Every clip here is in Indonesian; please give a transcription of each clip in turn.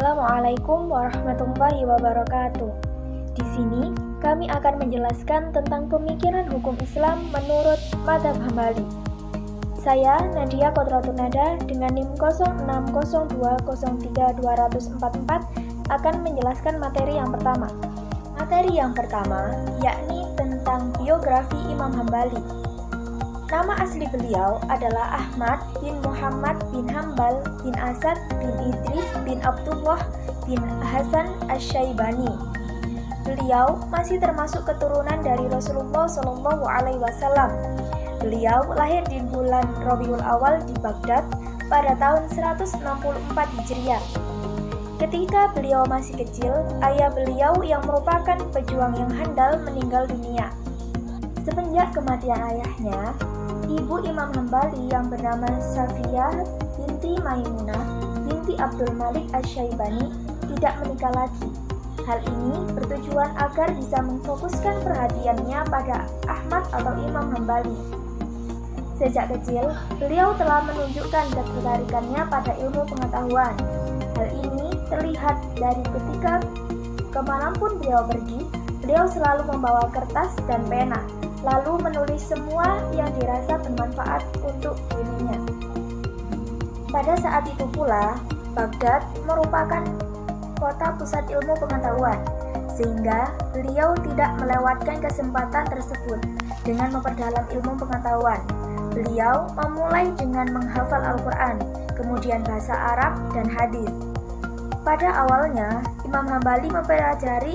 Assalamualaikum warahmatullahi wabarakatuh. Di sini kami akan menjelaskan tentang pemikiran hukum Islam menurut Madzhab Hambali. Saya Nadia Kodratunada dengan NIM 0602032244 akan menjelaskan materi yang pertama. Materi yang pertama yakni tentang biografi Imam Hambali. Nama asli beliau adalah Ahmad bin Muhammad bin Hambal bin Asad bin Idris bin Abdullah bin Hasan Asy-Syaibani. Beliau masih termasuk keturunan dari Rasulullah SAW. Beliau lahir di bulan Rabiul Awal di Baghdad pada tahun 164 Hijriah. Ketika beliau masih kecil, ayah beliau yang merupakan pejuang yang handal meninggal dunia. Semenjak kematian ayahnya, ibu Imam Hambali yang bernama Safiyah binti Maimunah binti Abdul Malik Asy-Syaibani tidak menikah lagi. Hal ini bertujuan agar bisa memfokuskan perhatiannya pada Ahmad atau Imam Hambali. Sejak kecil, beliau telah menunjukkan ketertarikannya pada ilmu pengetahuan. Hal ini terlihat dari ketika kemanapun beliau pergi, beliau selalu membawa kertas dan pena, lalu menulis semua yang dirasa bermanfaat untuk dirinya. Pada saat itu pula, Baghdad merupakan kota pusat ilmu pengetahuan, sehingga beliau tidak melewatkan kesempatan tersebut dengan memperdalam ilmu pengetahuan. Beliau memulai dengan menghafal Al-Quran, kemudian bahasa Arab dan hadis. Pada awalnya, Imam Hambali mempelajari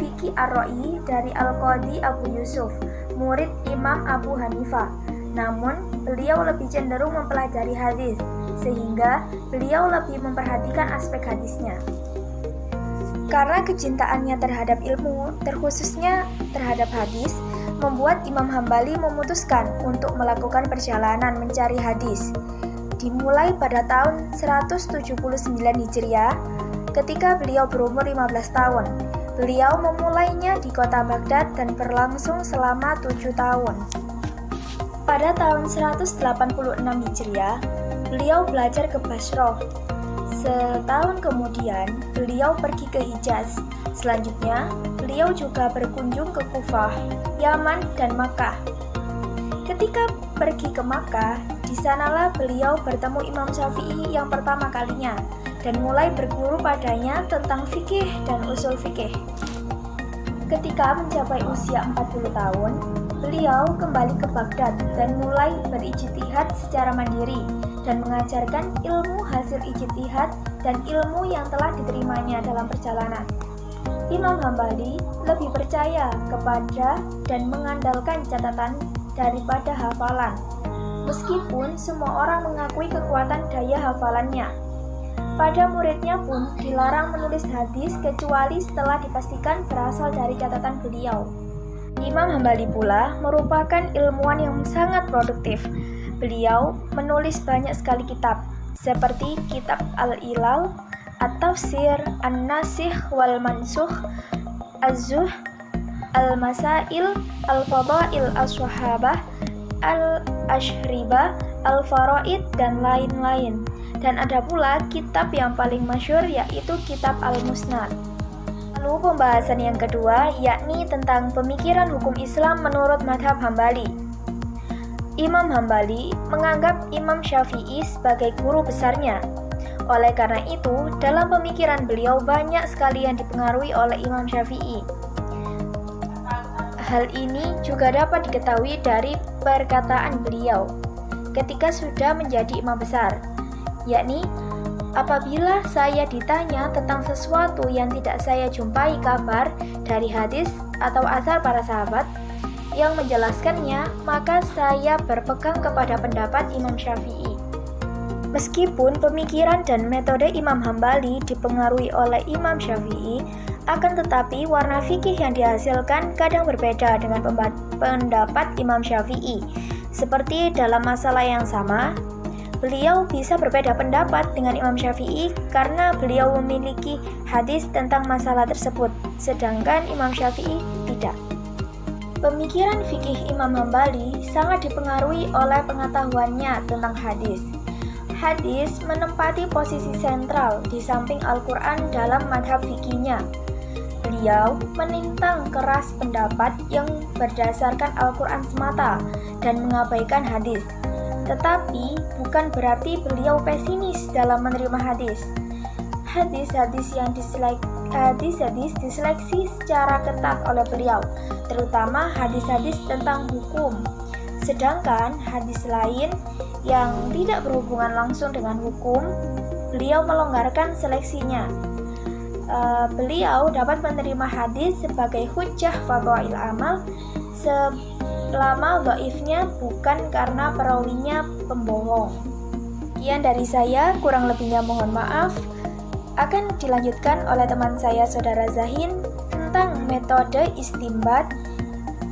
Fiqih Ar-Ra'i dari Al-Qadhi Abu Yusuf, murid Imam Abu Hanifah. Namun, beliau lebih cenderung mempelajari hadis, sehingga beliau lebih memperhatikan aspek hadisnya. Karena kecintaannya terhadap ilmu, terkhususnya terhadap hadis, membuat Imam Hambali memutuskan untuk melakukan perjalanan mencari hadis. Dimulai pada tahun 179 Hijriah, ketika beliau berumur 15 tahun. Beliau memulainya di kota Baghdad dan berlangsung selama 7 tahun. Pada tahun 186 Hijriah, beliau belajar ke Bashrah. Setahun kemudian, beliau pergi ke Hijaz. Selanjutnya, beliau juga berkunjung ke Kufah, Yaman, dan Makkah. Ketika pergi ke Makkah, di sanalah beliau bertemu Imam Syafi'i yang pertama kalinya dan mulai berguru padanya tentang fikih dan usul fikih. Ketika mencapai usia 40 tahun, beliau kembali ke Baghdad dan mulai berijtihad secara mandiri dan mengajarkan ilmu hasil ijtihad dan ilmu yang telah diterimanya dalam perjalanan. Imam Hambali lebih percaya kepada dan mengandalkan catatan daripada hafalan, meskipun semua orang mengakui kekuatan daya hafalannya. Pada muridnya pun dilarang menulis hadis kecuali setelah dipastikan berasal dari catatan beliau. Imam Hambali pula merupakan ilmuwan yang sangat produktif. Beliau menulis banyak sekali kitab, seperti kitab Al-Ilal, At-Tafsir, An-Nasikh wal Mansukh, Az-Zuhd, Al-Masail, Al-Fadail As-Sahabah, Al-Ashribah, Al-Faraid, dan lain-lain. Dan ada pula kitab yang paling masyhur, yaitu kitab Al-Musnad. Lalu pembahasan yang kedua yakni tentang pemikiran hukum Islam menurut Madzhab Hambali. Imam Hambali menganggap Imam Syafi'i sebagai guru besarnya. Oleh karena itu, dalam pemikiran beliau banyak sekali yang dipengaruhi oleh Imam Syafi'i. Hal ini juga dapat diketahui dari perkataan beliau ketika sudah menjadi imam besar, yakni, apabila saya ditanya tentang sesuatu yang tidak saya jumpai kabar dari hadis atau asar para sahabat yang menjelaskannya, maka saya berpegang kepada pendapat Imam Syafi'i. Meskipun pemikiran dan metode Imam Hambali dipengaruhi oleh Imam Syafi'i, akan tetapi warna fikih yang dihasilkan kadang berbeda dengan pendapat Imam Syafi'i. Seperti dalam masalah yang sama, beliau bisa berbeda pendapat dengan Imam Syafi'i karena beliau memiliki hadis tentang masalah tersebut, sedangkan Imam Syafi'i tidak. Pemikiran fikih Imam Hambali sangat dipengaruhi oleh pengetahuannya tentang hadis. Hadis menempati posisi sentral di samping Al-Quran dalam madhab fikihnya. Beliau menentang keras pendapat yang berdasarkan Al-Quran semata dan mengabaikan hadis. Tetapi bukan berarti beliau pesimis dalam menerima hadis. Hadis-hadis diseleksi secara ketat oleh beliau, terutama hadis-hadis tentang hukum. Sedangkan hadis lain yang tidak berhubungan langsung dengan hukum, beliau melonggarkan seleksinya. Beliau dapat menerima hadis sebagai hujjah fadhail amal selama dhaifnya bukan karena perawinya pembohong. Sekian dari saya, kurang lebihnya mohon maaf. Akan dilanjutkan oleh teman saya Saudara Zahin tentang metode istinbat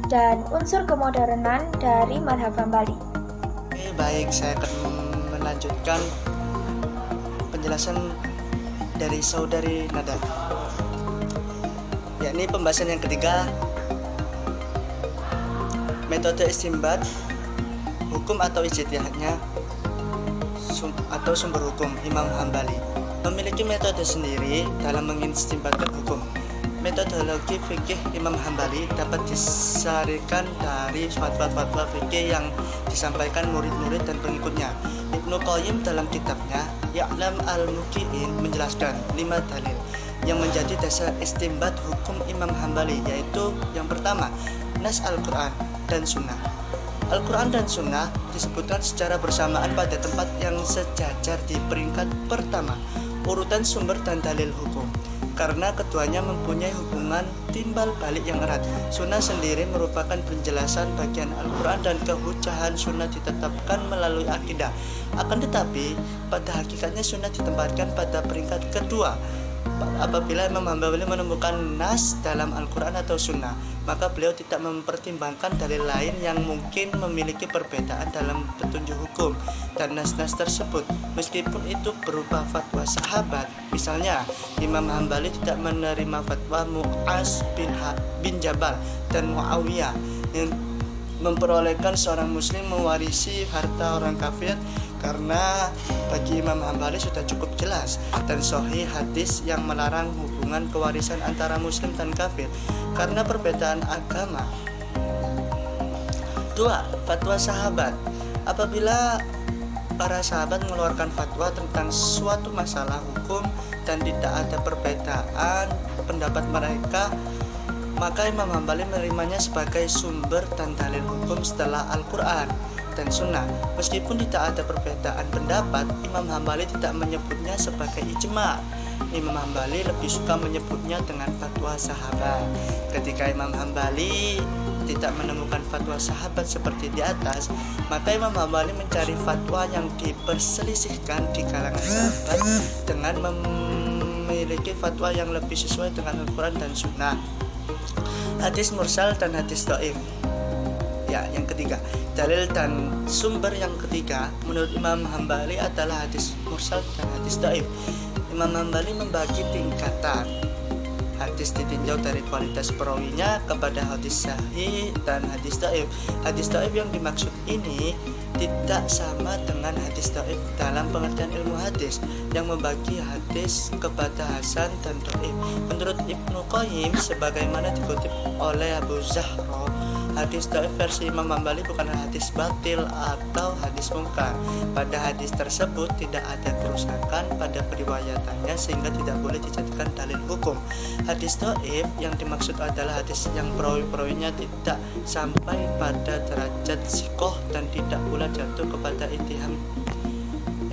dan unsur kemodernan dari madhab Hambali. Baik, saya akan melanjutkan penjelasan dari saudari Nada, yakni pembahasan yang ketiga, metode istinbat, hukum atau ijtihadnya atau sumber hukum Imam Hambali. Memiliki metode sendiri dalam mengistinbatkan hukum. Metodologi fikih Imam Hambali dapat disarikan dari fatwa-fatwa fikih yang disampaikan murid-murid dan pengikutnya. Ibnu Qayyim dalam kitabnya Ya'lam al-Muqin menjelaskan 5 dalil yang menjadi dasar istinbat hukum Imam Hambali, yaitu yang pertama, nas Al-Quran dan Sunnah. Al-Quran dan Sunnah disebutkan secara bersamaan pada tempat yang sejajar di peringkat pertama urutan sumber dan dalil hukum, karena keduanya mempunyai hubungan timbal balik yang erat. Sunnah sendiri merupakan penjelasan bagian Al-Quran dan kehujahan sunnah ditetapkan melalui akidah. Akan tetapi, pada hakikatnya sunnah ditempatkan pada peringkat kedua. Apabila Imam Hambali menemukan nas dalam Al-Quran atau sunnah, maka beliau tidak mempertimbangkan dalil lain yang mungkin memiliki perbedaan dalam petunjuk hukum dan nas-nas tersebut, meskipun itu berupa fatwa sahabat. Misalnya, Imam Hambali tidak menerima fatwa Mu'az bin Jabal dan Muawiyah yang memperolehkan seorang muslim mewarisi harta orang kafir, karena bagi Imam Hambali sudah cukup jelas dan sahih hadis yang melarang hubungan kewarisan antara muslim dan kafir karena perbedaan agama. 2. Fatwa sahabat. Apabila para sahabat mengeluarkan fatwa tentang suatu masalah hukum dan tidak ada perbedaan pendapat mereka, maka Imam Hambali menerimanya sebagai sumber dan dalil hukum setelah Al-Quran dan Sunnah. Meskipun tidak ada perbedaan pendapat, Imam Hambali tidak menyebutnya sebagai ijma'. Imam Hambali lebih suka menyebutnya dengan fatwa sahabat. Ketika Imam Hambali tidak menemukan fatwa sahabat seperti di atas, maka Imam Hambali mencari fatwa yang diperselisihkan di kalangan sahabat dengan memiliki fatwa yang lebih sesuai dengan Al-Quran dan Sunnah. Hadis mursal dan hadis dhaif. Ya, yang ketiga, dalil dan sumber yang ketiga menurut Imam Hambali adalah hadis mursal dan hadis dhaif. Imam Hambali membagi tingkatan hadis ditinjau dari kualitas perawinya kepada hadis sahih dan hadis dhaif. Hadis dhaif yang dimaksud ini tidak sama dengan hadis dhaif dalam pengertian ilmu hadis yang membagi hadis kepada hasan dan dhaif. Menurut Ibnu Qayyim, sebagaimana dikutip oleh Abu Zahra, hadis dhaif versi Imam Hambali bukanlah hadis batil atau hadis mungkar. Pada hadis tersebut tidak ada kerusakan pada periwayatannya sehingga tidak boleh dijadikan dalil hukum. Hadis dhaif yang dimaksud adalah hadis yang perawi-perawinya tidak sampai pada derajat sikoh dan tidak pula jatuh kepada ittiham.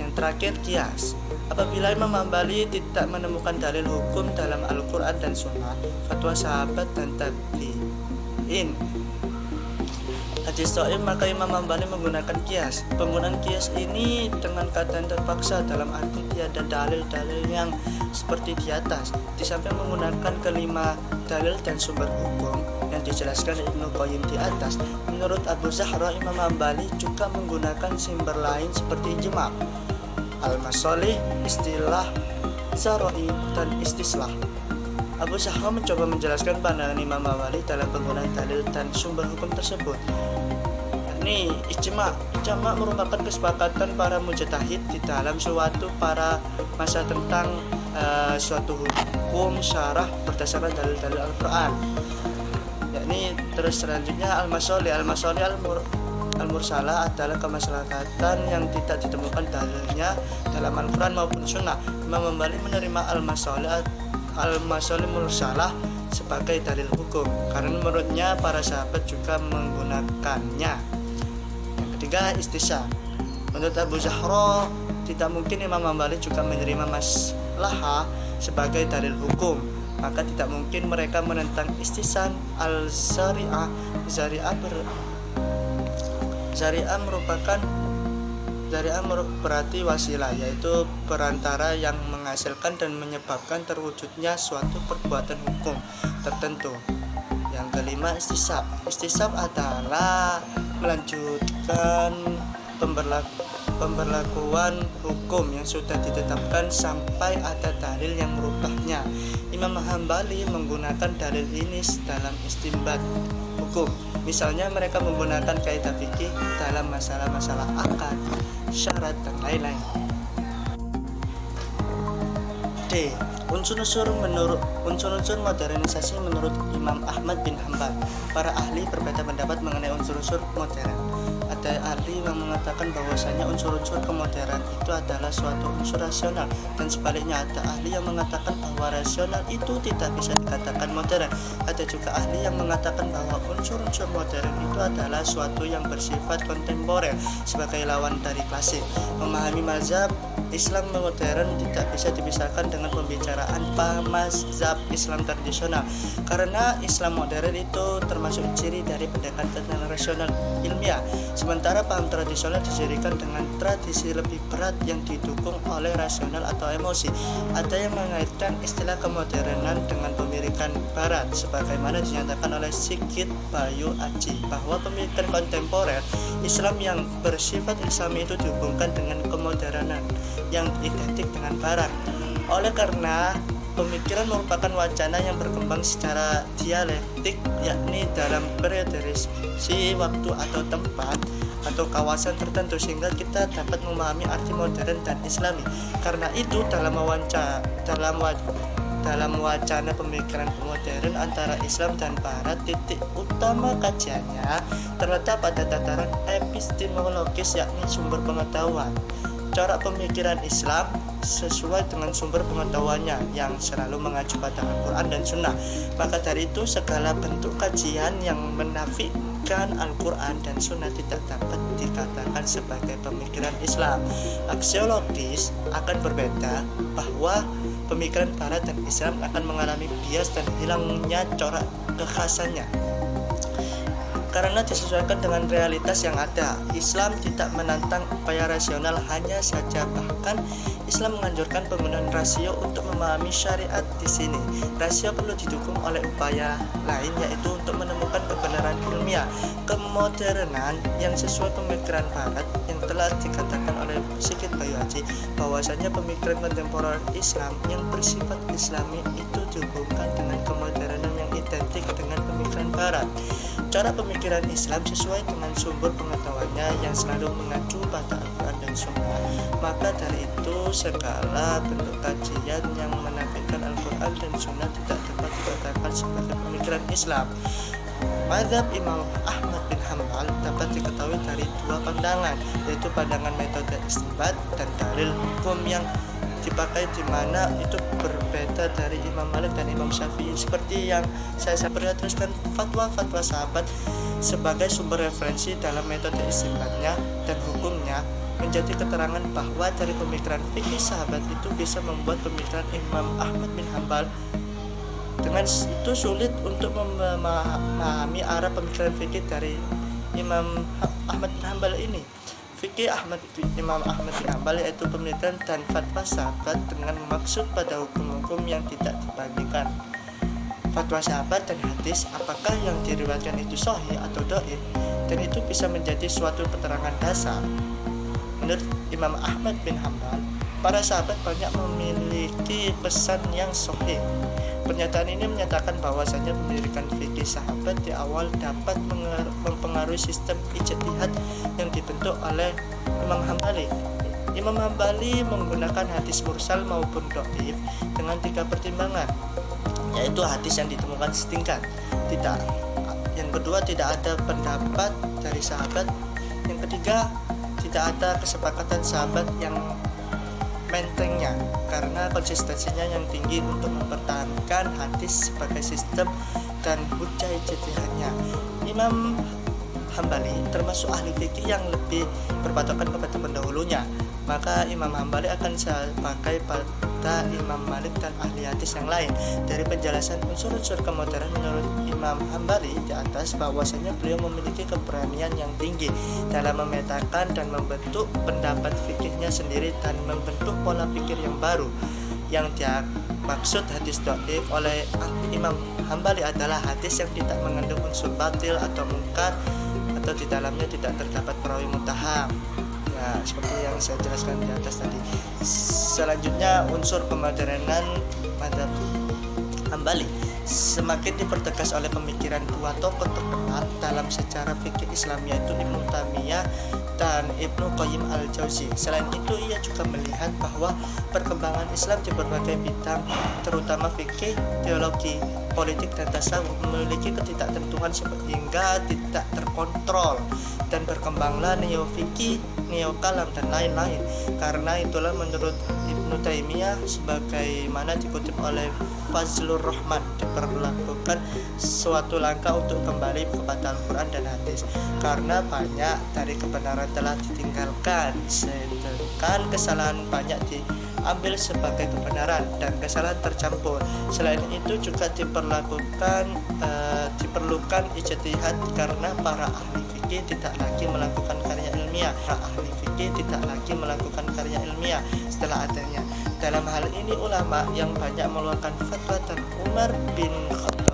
Yang terakhir, qiyas. Apabila Imam Hambali tidak menemukan dalil hukum dalam Al-Quran dan Sunnah, fatwa sahabat dan tabi'in, hadis dhaif, maka Imam Hambali menggunakan qiyas. Penggunaan qiyas ini dengan keadaan terpaksa, dalam arti tiada dalil-dalil yang seperti di atas. Di samping menggunakan kelima dalil dan sumber hukum yang dijelaskan Ibnu Qayyim di atas, menurut Abu Zahra, Imam Hambali juga menggunakan sumber lain seperti ijma', al-masalih, istilah zara'i, dan istislah. Abu Zahra mencoba menjelaskan pandangan Imam Hambali dalam penggunaan dalil dan sumber hukum tersebut. yakni ijma. Ijma merupakan kesepakatan para mujtahid di dalam suatu para masa tentang suatu hukum syarah berdasarkan dalil-dalil Al-Qur'an. Yakni terus selanjutnya al-masolih al-mursalah adalah kemaslahatan yang tidak ditemukan dalilnya dalam Al-Quran maupun Sunnah. Imam Hambali menerima al-masolih mursalah sebagai dalil hukum karena menurutnya para sahabat juga menggunakannya. Yang ketiga, istisab. Menurut Abu Zahra, tidak mungkin Imam Hambali juga menerima maslahah sebagai dalil hukum, maka tidak mungkin mereka menentang istisan al-zari'ah. Zari'ah berarti wasilah, yaitu perantara yang menghasilkan dan menyebabkan terwujudnya suatu perbuatan hukum tertentu. Yang kelima, istisab. Istisab adalah melanjutkan pemberlakuan hukum yang sudah ditetapkan sampai ada dalil yang merubahnya. Imam Hambali menggunakan dalil ini dalam istinbat hukum. Misalnya mereka menggunakan kaidah fikih dalam masalah-masalah akad, syarat, dan lain-lain. D. Unsur-unsur modernisasi menurut Imam Ahmad bin Hanbal. Para ahli berbeda pendapat mengenai unsur-unsur modern. Ada ahli yang mengatakan bahwasanya unsur-unsur kemodernan itu adalah suatu unsur rasional, dan sebaliknya ada ahli yang mengatakan bahwa rasional itu tidak bisa dikatakan modern. Ada juga ahli yang mengatakan bahwa unsur-unsur modern itu adalah suatu yang bersifat kontemporer sebagai lawan dari klasik. Memahami mazhab Islam modern tidak bisa dipisahkan dengan pembicaraan mazhab Islam tradisional, karena Islam modern itu termasuk ciri dari pendekatan rasional ilmiah, sementara paham tradisional dijadikan dengan tradisi lebih berat yang didukung oleh rasional atau emosi. Ada yang mengaitkan istilah kemodernan dengan pemikiran barat, sebagaimana dinyatakan oleh Sigit Bayu Aji bahwa pemikiran kontemporer Islam yang bersifat Islami itu dihubungkan dengan kemodernan yang identik dengan barat. Oleh karena pemikiran merupakan wacana yang berkembang secara dialektik, yakni dalam periodisasi waktu atau tempat atau kawasan tertentu, sehingga kita dapat memahami arti modern dan Islami. Karena itu dalam wacana pemikiran modern antara Islam dan Barat, titik utama kajiannya terletak pada tataran epistemologis, yakni sumber pengetahuan. Cara pemikiran Islam sesuai dengan sumber pengetahuannya yang selalu mengacu pada Al-Quran dan Sunnah. Maka dari itu segala bentuk kajian yang menafikan Al-Quran dan Sunnah tidak dapat dikatakan sebagai pemikiran Islam. Aksiologis akan berbeda bahwa pemikiran Barat dan Islam akan mengalami bias dan hilangnya corak kekhasannya karena disesuaikan dengan realitas yang ada. Islam tidak menantang upaya rasional hanya saja, bahkan Islam menganjurkan penggunaan rasio untuk memahami syariat. Di sini rasio perlu didukung oleh upaya lain, yaitu untuk menemukan kebenaran ilmiah. Kemodernan yang sesuai pemikiran Barat yang telah dikatakan oleh Sigit Bayu Aji bahwasanya pemikiran kontemporer Islam yang bersifat Islami itu dihubungkan dengan kemodernan yang identik dengan pemikiran Barat. Cara pemikiran Islam sesuai dengan sumber pengetahuannya yang selalu mengacu pada Al-Quran dan Sunnah. Maka dari itu segala bentuk kajian yang menafikan Al-Quran dan Sunnah tidak dapat dikatakan sebagai pemikiran Islam. Mazhab Imam Ahmad bin Hanbal dapat diketahui dari dua pandangan, yaitu pandangan metode istinbat dan dalil hukum yang dipakai, di mana itu berbeda dari Imam Malik dan Imam Syafi'i. Seperti yang saya teruskan, fatwa-fatwa sahabat sebagai sumber referensi dalam metode istinbatnya dan hukumnya menjadi keterangan bahwa dari pemikiran fikih sahabat itu bisa membuat pemikiran Imam Ahmad bin Hanbal. Dengan itu sulit untuk memahami arah pemikiran fikih dari Imam Ahmad bin Hanbal ini. Fikih Imam Ahmad bin Hanbal yaitu pemikiran dan fatwa sahabat dengan maksud pada hukum-hukum yang tidak dibagikan. Fatwa sahabat dan hadis, apakah yang diriwayatkan itu sahih atau dhaif, dan itu bisa menjadi suatu keterangan dasar. Menurut Imam Ahmad bin Hanbal, para sahabat banyak memiliki pesan yang sahih. Pernyataan ini menyatakan bahwasanya pendidikan fikih sahabat di awal dapat mempengaruhi sistem ijtihad yang dibentuk oleh Imam Hambali. Imam Hambali menggunakan hadis mursal maupun dhaif dengan 3 pertimbangan, yaitu hadis yang ditemukan setingkat, yang kedua tidak ada pendapat dari sahabat, yang ketiga tidak ada kesepakatan sahabat yang mentengnya karena konsistensinya yang tinggi untuk mempertahankan hadis sebagai sistem dan hujjah ijtihadnya. Imam Hambali termasuk ahli fikih yang lebih berpatokan kepada pendahulunya, maka Imam Hambali akan sebagai pada Imam Malik dan ahli hadis yang lain. Dari penjelasan unsur-unsur kemodernan menurut Imam Hambali di atas, bahwasanya beliau memiliki keberanian yang tinggi dalam memetakan dan membentuk pendapat fikihnya sendiri dan membentuk pola pikir yang baru. Yang dimaksud hadis dhaif oleh Imam Hambali adalah hadis yang tidak mengandung unsur batil atau mungkar, atau di dalamnya tidak terdapat perawi muttaham. Ya, seperti yang saya jelaskan di atas tadi. Selanjutnya, unsur kemodernan mazhab Hambali semakin dipertegas oleh pemikiran dua tokoh terkenal dalam sejarah fikih Islam, yaitu Ibnu Taimiyah dan Ibnu Qayyim al-Jauzi. Selain itu, ia juga melihat bahwa perkembangan Islam di berbagai bidang, terutama fikih, teologi, politik, dan tasawuf, memiliki ketidaktentuan sehingga tidak terkontrol, dan berkembanglah neo-fikih, neo-kalam, dan lain-lain. Karena itulah menurut Ibnu Taimiyah, sebagaimana dikutip oleh Fazlur Rahman, diperlakukan suatu langkah untuk kembali kepada Al-Quran dan hadis, karena banyak dari kebenaran telah ditinggalkan, sedangkan kesalahan banyak diambil sebagai kebenaran dan kesalahan tercampur. Selain itu juga diperlukan ijtihad karena para ahli fikih tidak lagi melakukan karya ilmiah. Setelah adanya. Dalam hal ini ulama yang banyak mengeluarkan fatwa dan Umar bin Khattab,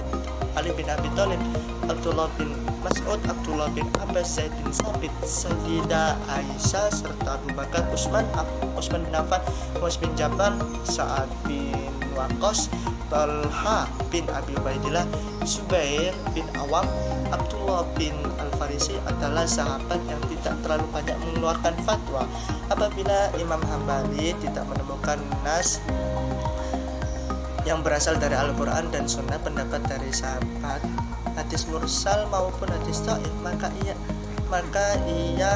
Ali bin Abi Thalib, Abdullah bin Mas'ud, Abdullah bin Abbas, Zaid bin Sabit, Sayyidah Aisyah, serta Abu Bakar, Utsman bin Affan, Muaz bin Jabal, Sa'ad bin Waqqas, Talha bin Abi Ubaidillah, Zubair bin Awam, Abdullah bin Al-Farisi adalah sahabat yang tidak terlalu banyak mengeluarkan fatwa. Apabila Imam Hambali tidak menemukan nas yang berasal dari Al-Quran dan Sunnah, pendapat dari sahabat, hadis mursal maupun hadis dhaif, maka ia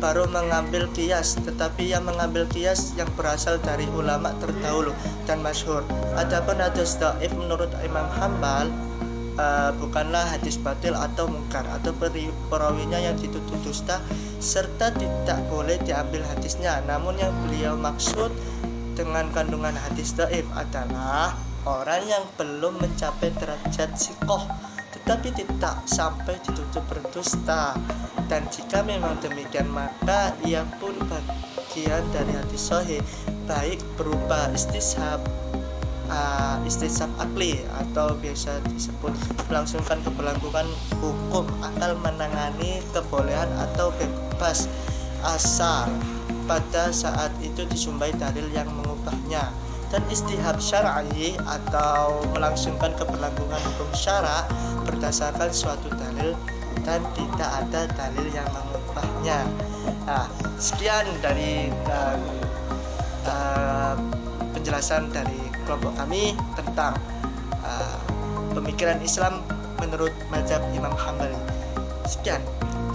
baru mengambil qiyas, tetapi ia mengambil qiyas yang berasal dari ulama terdahulu dan masyhur. Adapun hadis dhaif menurut Imam Hambal bukanlah hadis batil atau mungkar, atau perawinya yang dituduh dusta, serta tidak boleh diambil hadisnya. Namun yang beliau maksud dengan kandungan hadis dhaif adalah orang yang belum mencapai derajat sikoh tetapi tidak sampai dituduh berdusta, dan jika memang demikian maka ia pun bagian dari hadis sahih, baik berupa istishab akli atau biasa disebut melangsungkan keberlangsungan hukum akal, menangani kebolehan atau bebas asal pada saat itu disumbai dalil yang mengubahnya. Dan istihab syar'i atau melangsungkan keberlangsungan hukum syara berdasarkan suatu dalil dan tidak ada dalil yang mengubahnya. Nah, sekian dari penjelasan dari kelompok kami tentang pemikiran Islam menurut mazhab Imam Hambali. Sekian.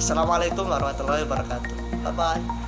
Assalamualaikum warahmatullahi wabarakatuh. Bye bye.